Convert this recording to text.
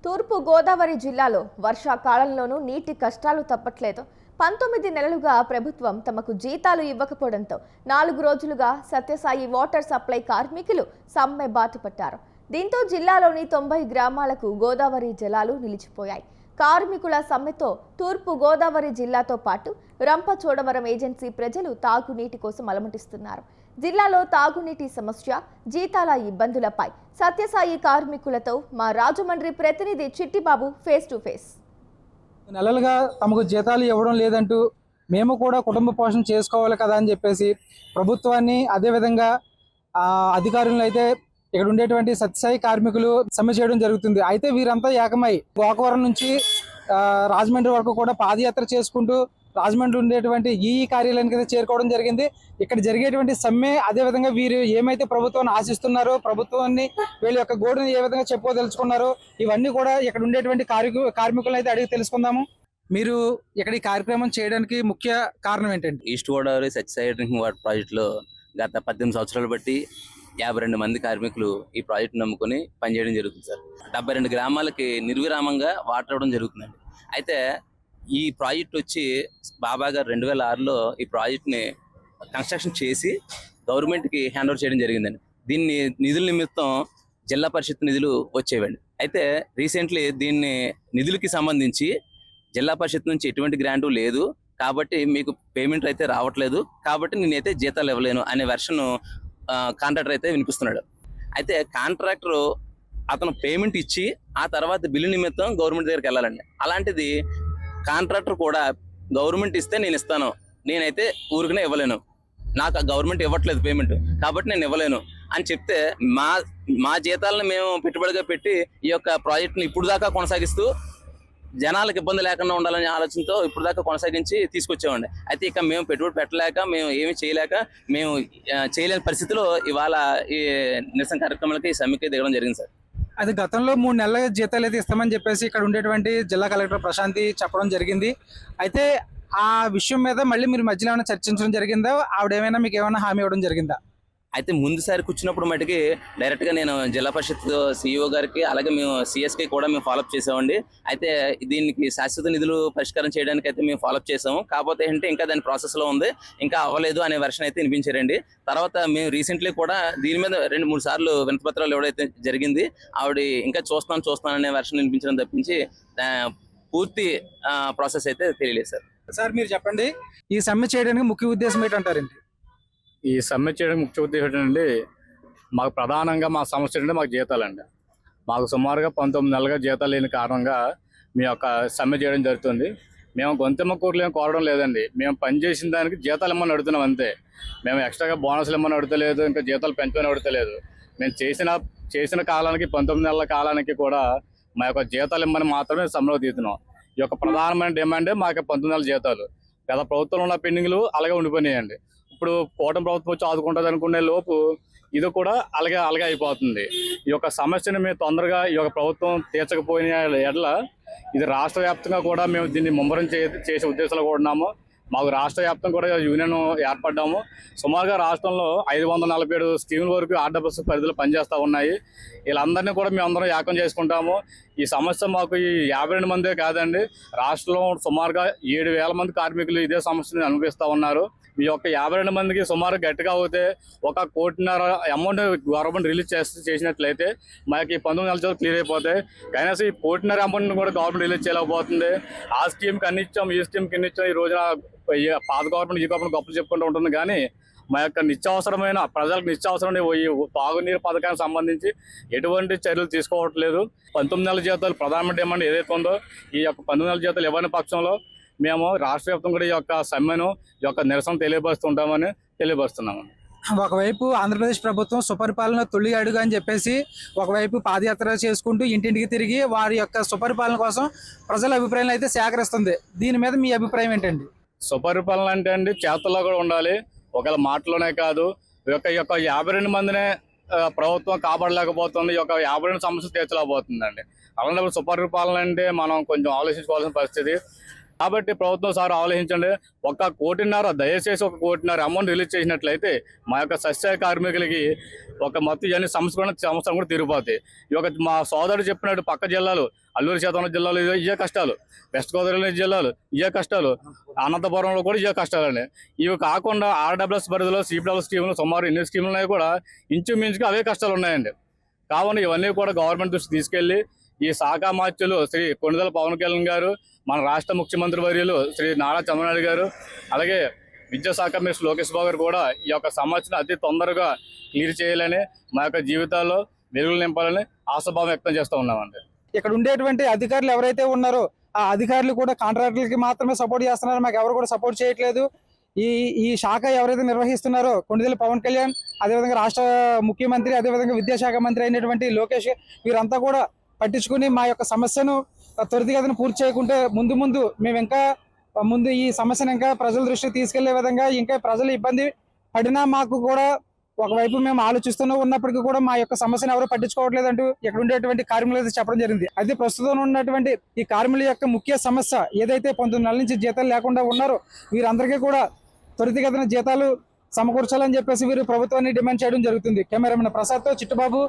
తూర్పు గోదావరి జిల్లాలో వర్షాకాలంలోనూ నీటి కష్టాలు తప్పట్లేదు. 19 నెలలుగా ప్రభుత్వం తమకు జీతాలు ఇవ్వకపోవడంతో 4 రోజులుగా సత్యసాయి వాటర్ సప్లై కార్మికులు సమ్మె బాటపట్టారు. దీంతో జిల్లాలోని 90 గ్రామాలకు గోదావరి జలాలు నిలిచిపోయాయి. కార్మికుల సమ్మెతో తూర్పు గోదావరి జిల్లాతో పాటు రంపచోడవరం ఏజెన్సీ ప్రజలు తాగునీటి కోసం అలమటిస్తున్నారు. జిల్లాలో తాగునీటి సమస్య, జీతాల ఇబ్బందులపై సత్యసాయి కార్మికులతో మా రాజమండ్రి ప్రతినిధి చిట్టిబాబు ఫేస్ టు ఫేస్. నెలలుగా తమకు జీతాలు ఇవ్వడం లేదంటూ మేము కూడా కుటుంబ పోషణ చేసుకోవాలి కదా అని చెప్పేసి ప్రభుత్వాన్ని, అదేవిధంగా అధికారులను అయితే ఇక్కడ ఉండేటువంటి సత్యసాయి కార్మికులు సమ్మె చేయడం జరుగుతుంది. అయితే వీరంతా ఏకమై గోకవరం నుంచి రాజమండ్రి వరకు కూడా పాదయాత్ర చేసుకుంటూ రాజమండ్రి ఉండేటువంటి ఈ కార్యాలయానికి అయితే చేరుకోవడం జరిగింది. ఇక్కడ జరిగేటువంటి సమ్మె, అదేవిధంగా వీరు ఏమైతే ప్రభుత్వాన్ని ఆశిస్తున్నారో, ప్రభుత్వాన్ని వీళ్ళ యొక్క గోడుని ఏ విధంగా చెప్పుకోదలుచుకున్నారో ఇవన్నీ కూడా ఇక్కడ ఉండేటువంటి కార్మికులను అయితే అడిగి తెలుసుకుందాము. మీరు ఇక్కడ ఈ కార్యక్రమం చేయడానికి ముఖ్య కారణం ఏంటంటే? East Godavari Satyasai drinking water ప్రాజెక్టులో గత 18 సంవత్సరాలు బట్టి 52 మంది కార్మికులు ఈ ప్రాజెక్టు నమ్ముకొని పనిచేయడం జరుగుతుంది సార్. 72 గ్రామాలకి నిర్విరామంగా వాటర్ ఇవ్వడం జరుగుతుందండి. అయితే ఈ ప్రాజెక్ట్ వచ్చి బాబా గారు 2006లో ఈ ప్రాజెక్ట్ని కన్స్ట్రక్షన్ చేసి గవర్నమెంట్కి హ్యాండ్ ఓవర్ చేయడం జరిగిందండి. దీన్ని నిధుల నిమిత్తం జిల్లా పరిషత్ నిధులు వచ్చేవండి. అయితే రీసెంట్లీ దీన్ని నిధులకి సంబంధించి జిల్లా పరిషత్ నుంచి ఎటువంటి గ్రాంటు లేదు కాబట్టి మీకు పేమెంట్ అయితే రావట్లేదు, కాబట్టి నేనైతే జీతాలు ఇవ్వలేను అనే వెర్షన్ కాంట్రాక్టర్ అయితే వినిపిస్తున్నాడు. అయితే కాంట్రాక్టర్ అతను పేమెంట్ ఇచ్చి ఆ తర్వాత బిల్లు నిమిత్తం గవర్నమెంట్ దగ్గరికి వెళ్ళాలండి. అలాంటిది కాంట్రాక్టర్ కూడా గవర్నమెంట్ ఇస్తే నేను ఇస్తాను, నేనైతే ఊరికనే ఇవ్వలేను, నాకు గవర్నమెంట్ ఇవ్వట్లేదు పేమెంట్ కాబట్టి నేను ఇవ్వలేను అని చెప్తే మా జీతాలను మేము పెట్టుబడిగా పెట్టి ఈ యొక్క ప్రాజెక్ట్ని ఇప్పుడు దాకా కొనసాగిస్తూ జనాలకు ఇబ్బంది లేకుండా ఉండాలనే ఆలోచనతో ఇప్పుడు దాకా కొనసాగించి తీసుకొచ్చామండి. అయితే ఇక మేము పెట్టుబడి పెట్టలేక, మేము ఏమి చేయలేక, మేము చేయలేని పరిస్థితిలో ఇవాళ ఈ నిరసన కార్యక్రమాలకి ఈ సమ్మెకి దిగడం జరిగింది సార్. అది గతంలో 3 నెలల జీతాలు అయితే ఇస్తామని చెప్పేసి ఇక్కడ ఉండేటువంటి జిల్లా కలెక్టర్ ప్రశాంతి చెప్పడం జరిగింది. అయితే ఆ విషయం మీద మళ్ళీ మీరు మధ్యలో ఏమైనా చర్చించడం జరిగిందా? ఆవిడ ఏమైనా మీకు ఏమైనా హామీ ఇవ్వడం జరిగిందా? అయితే ముందుసారి కూర్చున్నప్పుడు మటుకి డైరెక్ట్గా నేను జిల్లా పరిషత్ సిఇఓ గారికి, అలాగే మేము సిఎస్కి కూడా మేము ఫాలోఅప్ చేసామండి. అయితే దీనికి శాశ్వత నిధులు పరిష్కారం చేయడానికి అయితే మేము ఫాలోఅప్ చేసాము. కాకపోతే ఏంటంటే ఇంకా దాని ప్రాసెస్లో ఉంది, ఇంకా అవ్వలేదు అనే వెర్షన్ అయితే వినిపించారండి. తర్వాత మేము రీసెంట్లీ కూడా దీని మీద 2-3 సార్లు వినతిపత్రాలు ఇవ్వడైతే జరిగింది. ఆవిడ ఇంకా చూస్తాను అనే వెర్షన్ వినిపించడం తప్పించి పూర్తి ప్రాసెస్ అయితే తెలియలేదు సార్. సార్ మీరు చెప్పండి, ఈ సమ్మె చేయడానికి ముఖ్య ఉద్దేశం ఏంటంటారండి? ఈ సమ్మె చేయడానికి ముఖ్య ఉద్దేశం ఏంటంటే, మాకు ప్రధానంగా మా సమస్య ఏంటంటే మాకు జీతాలండి. మాకు సుమారుగా 19 నెలలుగా జీతాలు లేని కారణంగా మీ యొక్క సమ్మె చేయడం జరుగుతుంది. మేము గొంతెమ్మ కూరలేం కోరడం లేదండి, మేము పనిచేసిన దానికి జీతాలు ఇమ్మని అడుగుతున్నాం అంతే. మేము ఎక్స్ట్రాగా బోనస్లు ఇమ్మని అడుగుతలేదు, ఇంకా జీతాలు పెంచమని అడుగుతలేదు. మేము చేసిన కాలానికి 19 నెలల కాలానికి కూడా మా యొక్క జీతాలు ఇమ్మని మాత్రమే సమ్మెలో తీస్తున్నాం. ఈ యొక్క ప్రధానమైన డిమాండే మా యొక్క 19 నెలల జీతాలు. గత ప్రభుత్వంలో ఉన్న పెండింగ్లు అలాగే ఉండిపోయినాయండి. ఇప్పుడు కూటమి ప్రభుత్వం వచ్చి ఆదుకుంటుంది అనుకునే లోపు ఇది కూడా అలాగే అయిపోతుంది. ఈ యొక్క సమస్యను మేము తొందరగా ఈ యొక్క ప్రభుత్వం తీర్చకపోయిన ఎడల ఇది రాష్ట్ర వ్యాప్తంగా కూడా మేము దీన్ని ముమ్మరం చేసే ఉద్దేశాలు కూడా ఉన్నాము. మాకు రాష్ట్ర వ్యాప్తంగా కూడా యూనియన్ ఏర్పడ్డాము. సుమారుగా రాష్ట్రంలో 547 స్కీముల వరకు ఆర్డబ్ల్యూఎస్ పరిధిలో పనిచేస్తూ ఉన్నాయి. వీళ్ళందరినీ కూడా మేము అందరం ఏకం చేసుకుంటాము. ఈ సమస్య మాకు ఈ 52 మందే కాదండి, రాష్ట్రంలో సుమారుగా 7,000 మంది కార్మికులు ఇదే సమస్యను అనుభవిస్తూ ఉన్నారు. ఈ యొక్క 52 మందికి సుమారు గట్టిగా అవుతే 1,50 కోట్ల అమౌంట్ గవర్నమెంట్ రిలీజ్ చేసినట్లయితే మనకి 19 నెలల జీతాలు క్లియర్ అయిపోతాయి. కనీసం ఈ 1,50 కోట్ల అమౌంట్ని కూడా గవర్నమెంట్ రిలీజ్ చేయలేకపోతుంది. ఆ స్కీమ్కి అన్ని ఇచ్చాం, ఈ స్కీమ్కి అన్ని ఇచ్చాం. ఈ రోజున పాత గవర్నమెంట్, ఈ గవర్నమెంట్ గొప్పలు చెప్పుకుంటూ ఉంటుంది. కానీ మా యొక్క నిత్యావసరమైన ప్రజలకు నిత్యావసరమైన తాగునీరు పథకానికి సంబంధించి ఎటువంటి చర్యలు తీసుకోవట్లేదు. 19 నెలల జీతాలు ప్రధానమంత్రి డిమాండ్ ఏదైతే ఉందో, ఈ యొక్క 19 నెలల జీతాలు ఇవ్వని పక్షంలో మేము రాష్ట్ర వ్యాప్తంగా కూడా ఈ యొక్క సమ్మెను, ఈ యొక్క నిరసన తెలియపరుస్తున్నాము. ఒకవైపు ఆంధ్రప్రదేశ్ ప్రభుత్వం సుపరిపాలన తొలి అడుగు అని చెప్పేసి ఒకవైపు పాదయాత్ర చేసుకుంటూ ఇంటింటికి తిరిగి వారి యొక్క సుపరిపాలన కోసం ప్రజల అభిప్రాయాలు అయితే సేకరిస్తుంది. దీని మీద మీ అభిప్రాయం ఏంటండి? సుపరిపాలన అంటే అండి చేతల్లో కూడా ఉండాలి, ఒకవేళ మాటలోనే కాదు. ఈ యొక్క 52 మందినే ప్రభుత్వం కాపాడలేకపోతుంది, ఈ యొక్క 52 సమస్యలు తీర్చలేకపోతుందండి. అలాంటప్పుడు సుపరిపాలన అంటే మనం కొంచెం ఆలోచించుకోవాల్సిన పరిస్థితి. కాబట్టి ప్రభుత్వం సార్ ఆలోచించండి. 1.5 కోటి దయచేసి 1 కోటి అమౌంట్ రిలీజ్ చేసినట్లయితే మా యొక్క సస్య కార్మికులకి ఒక మొత్తం ఇవన్నీ సంవత్సరం కూడా తిరిగిపోతాయి. ఈ యొక్క మా సోదరుడు చెప్పినట్టు పక్క జిల్లాలు అల్లూరు సీతారామరాజు జిల్లాలో ఇవే కష్టాలు, వెస్ట్ గోదావరి జిల్లాలు ఇవే కష్టాలు, అనంతపురంలో కూడా ఇవే కష్టాలండి. ఇవి కాకుండా ఆర్డబ్ల్యూఎస్ పరిధిలో సిపిడబ్ల్యూ స్కీములు సుమారు ఎన్ని స్కీములు ఉన్నాయి కూడా ఇంచుమించుగా అవే కష్టాలు ఉన్నాయండి. కావున ఇవన్నీ కూడా గవర్నమెంట్ దృష్టి తీసుకెళ్లి ఈ శాఖ మార్చులు శ్రీ కొణిదెల పవన్ కళ్యాణ్ గారు, మన రాష్ట్ర ముఖ్యమంత్రి వర్యులు శ్రీ నారా చంద్రబాబు గారు, అలాగే విద్యాశాఖ మినిస్టర్ లోకేష్ బాబు గారు కూడా ఈ యొక్క సమస్యను అతి తొందరగా క్లియర్ చేయాలని, మా యొక్క జీవితాల్లో వెలుగులు నింపాలని ఆశాభావం వ్యక్తం చేస్తూ ఉన్నామండి. ఇక్కడ ఉండేటువంటి అధికారులు ఎవరైతే ఉన్నారో ఆ అధికారులు కూడా కాంట్రాక్టులకి మాత్రమే సపోర్ట్ చేస్తున్నారు, మాకు ఎవరు కూడా సపోర్ట్ చేయట్లేదు. ఈ శాఖ ఎవరైతే నిర్వహిస్తున్నారో కొణిదెల పవన్ కళ్యాణ్, అదేవిధంగా రాష్ట్ర ముఖ్యమంత్రి, అదేవిధంగా విద్యాశాఖ మంత్రి అయినటువంటి లోకేష్, వీరంతా కూడా పట్టించుకుని మా యొక్క సమస్యను త్వరితగతిన పూర్తి చేయకుంటే మేము ఇంకా ముందు ఈ సమస్యను ఇంకా ప్రజల దృష్టికి తీసుకెళ్లే విధంగా ఇంకా ప్రజలు ఇబ్బంది పడినా మాకు కూడా ఒకవైపు మేము ఆలోచిస్తూనే ఉన్నప్పటికీ కూడా మా యొక్క సమస్యను ఎవరు పట్టించుకోవట్లేదంటూ ఇక్కడ ఉండేటువంటి కార్మికులు అయితే చెప్పడం జరిగింది. అయితే ప్రస్తుతం ఉన్నటువంటి ఈ కార్మికుల యొక్క ముఖ్య సమస్య ఏదైతే 19 నెలల నుంచి జీతాలు లేకుండా ఉన్నారో వీరందరికీ కూడా త్వరితగతిన జీతాలు సమకూర్చాలని చెప్పేసి వీరు ప్రభుత్వాన్ని డిమాండ్ చేయడం జరుగుతుంది. కెమెరామెన్ ప్రసాద్తో చిట్టుబాబు,